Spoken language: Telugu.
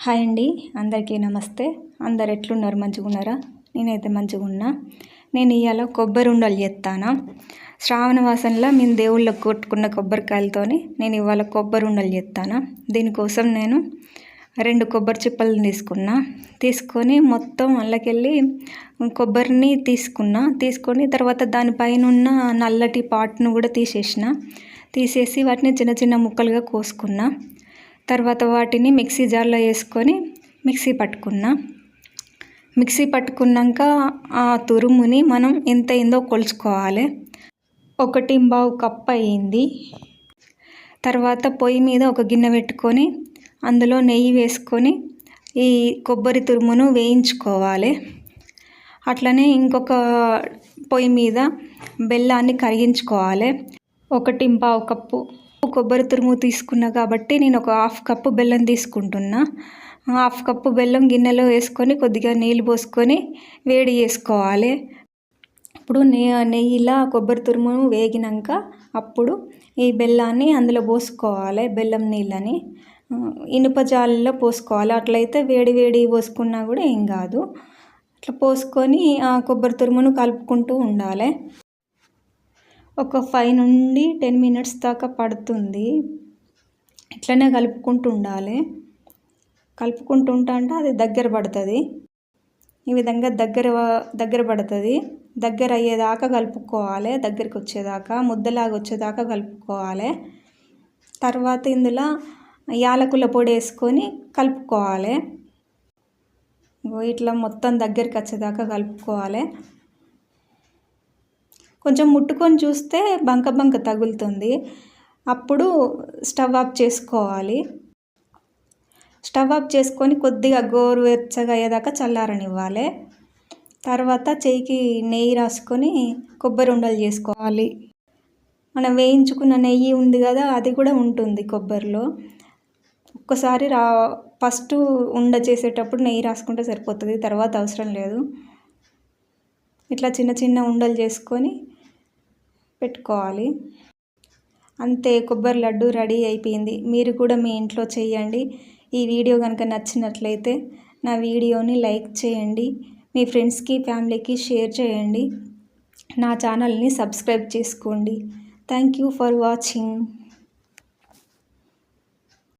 హాయ్ అండి, అందరికీ నమస్తే. అందరు ఎట్లున్నారు? మంచిగా ఉన్నారా? నేనైతే మంచిగా ఉన్నా. నేను ఇవాళ కొబ్బరి ఉండలు చేస్తాను. శ్రావణ మాసంలో మేము దేవుళ్ళకు కొట్టుకున్న కొబ్బరికాయలతోని నేను ఇవాళ కొబ్బరి ఉండలు చేస్తాను. దీనికోసం నేను 2 కొబ్బరి చిప్పలను తీసుకొని మొత్తం అందులోకెళ్ళి కొబ్బరిని తీసుకొని తర్వాత దానిపైన ఉన్న నల్లటి పాటును కూడా తీసేసి వాటిని చిన్న చిన్న ముక్కలుగా కోసుకున్నా. తర్వాత వాటిని మిక్సీ జార్లో వేసుకొని మిక్సీ పట్టుకున్నాక ఆ తురుముని మనం ఎంత అయిందో కొలుచుకోవాలి. 1.25 కప్పు అయింది. తర్వాత పొయ్యి మీద ఒక గిన్నె పెట్టుకొని అందులో నెయ్యి వేసుకొని ఈ కొబ్బరి తురుమును వేయించుకోవాలి. అట్లనే ఇంకొక పొయ్యి మీద బెల్లాన్ని కరిగించుకోవాలి. 1.25 కప్పు కొబ్బరి తురుము తీసుకున్నా కాబట్టి నేను ఒక 1/2 కప్పు బెల్లం తీసుకుంటున్నా. 1/2 కప్పు బెల్లం గిన్నెలో వేసుకొని కొద్దిగా నీళ్ళు పోసుకొని వేడి చేసుకోవాలి. ఇప్పుడు నెయ్యిలా కొబ్బరి తురుము వేగినాక అప్పుడు ఈ బెల్లాన్ని అందులో పోసుకోవాలి. బెల్లం నీళ్ళని ఇనుప జాలీలో పోసుకోవాలి. అట్లయితే వేడి పోసుకున్నా కూడా ఏం కాదు. అట్లా పోసుకొని ఆ కొబ్బరి తురుమును కలుపుకుంటూ ఉండాలి. ఒక 5 నుండి 10 మినిట్స్ దాకా పడుతుంది. ఇట్లనే కలుపుకుంటూ ఉండాలి. కలుపుకుంటూ అంటే అది దగ్గర పడుతుంది. ఈ విధంగా దగ్గర పడుతుంది. దగ్గర అయ్యేదాకా కలుపుకోవాలి. దగ్గరికి వచ్చేదాకా ముద్దలాగా వచ్చేదాకా కలుపుకోవాలి. తర్వాత ఇందులో యాలకుల పొడి వేసుకొని కలుపుకోవాలి. ఇట్లా మొత్తం దగ్గరికి వచ్చేదాకా కలుపుకోవాలి. కొంచెం ముట్టుకొని చూస్తే బంక తగులుతుంది. అప్పుడు స్టవ్ ఆఫ్ చేసుకోవాలి. స్టవ్ ఆఫ్ చేసుకొని కొద్దిగా గోరువెచ్చగా అయ్యేదాకా చల్లారనివ్వాలి. తర్వాత చేయికి నెయ్యి రాసుకొని కొబ్బరి ఉండలు చేసుకోవాలి. మనం వేయించుకున్న నెయ్యి ఉంది కదా, అది కూడా ఉంటుంది కొబ్బరిలో. ఒక్కసారి ఫస్ట్ ఉండ చేసేటప్పుడు నెయ్యి రాసుకుంటే సరిపోతుంది, తర్వాత అవసరం లేదు. ఇట్లా చిన్న చిన్న ఉండలు చేసుకొని పెట్టుకోవాలి. అంతే, కొబ్బరి లడ్డు రెడీ అయిపోయింది. మీరు కూడా మీ ఇంట్లో చేయండి. ఈ వీడియో కనుక నచ్చినట్లయితే నా వీడియోని లైక్ చేయండి. మీ ఫ్రెండ్స్కి ఫ్యామిలీకి షేర్ చేయండి. నా ఛానల్ని సబ్స్క్రైబ్ చేసుకోండి. Thank you for watching.